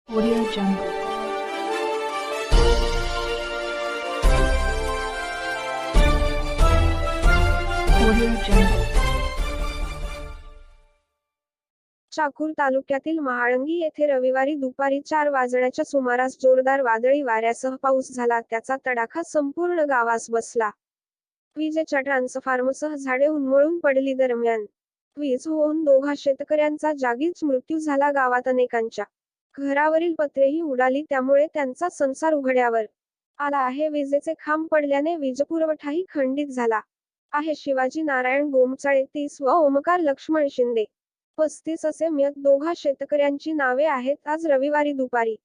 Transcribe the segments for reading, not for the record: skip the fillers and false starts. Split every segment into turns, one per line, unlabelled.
Audio Jungle. Audio Jungle.
Chakur तालुक्यातील महाळंगी येथे रविवारी दुपारी 4 वाजण्याच्या सुमारास जोरदार वादळी वाऱ्यासह पाऊस झाला. त्याचा तडाखा संपूर्ण गावास बसला. विजेच्या ट्रान्सफॉर्मरसह झाडे उन्मळून पडली. दरम्यान वीज होऊन दोघा शेतकऱ्यांचा जागीच मृत्यू झाला. गावात अनेकांच्या घरावरील पत्रेही उडाली, त्यामुळे त्यांचा संसार उघड्यावर आला आहे. विजेचे खांब पडल्याने वीजपुरवठाही खंडित झाला आहे. शिवाजी नारायण गोमचाळे 30 व ओमकार लक्ष्मण शिंदे 35 असे मयत दोघा शेतकऱ्यांची नावे आहेत. आज रविवारी दुपारी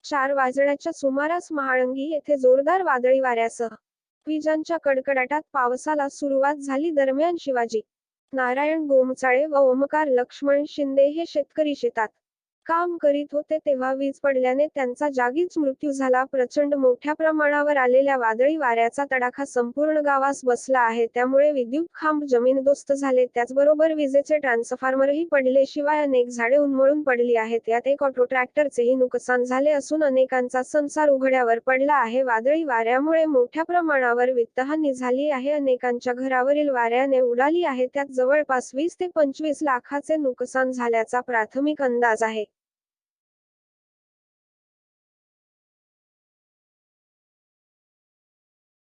4 वाजण्याच्या सुमारास महाळंगी येथे जोरदार वादळी वाऱ्यासह विजांच्या कडकडाटात पावसाला सुरुवात झाली. दरम्यान शिवाजी नारायण गोमचाळे व ओमकार लक्ष्मण शिंदे हे शेतकरी शेतात काम करीत होते, तेव्हा वीज पडल्याने त्यांचा जागीच मृत्यू झाला. प्रचंड मोठ्या प्रमाणावर आलेल्या वादळी वाऱ्याचा तडाखा संपूर्ण गावास बसला आहे, त्यामुळे विद्युत खांब जमीनदोस्त झाले. त्याचबरोबर विजेचे ट्रान्सफॉर्मरही पडले. शिवाय अनेक झाडे उन्मळून पडली आहेत. यात एक ऑटो ट्रॅक्टरचेही नुकसान झाले असून अनेकांचा संसार उघड्यावर पडला आहे. वादळी वाऱ्यामुळे मोठ्या प्रमाणावर वित्तहानी झाली आहे. अनेकांच्या घरावरील वाऱ्याने उडाली आहे. त्यात जवळपास 20 ते 25 लाखाचे नुकसान झाल्याचा प्राथमिक अंदाज आहे.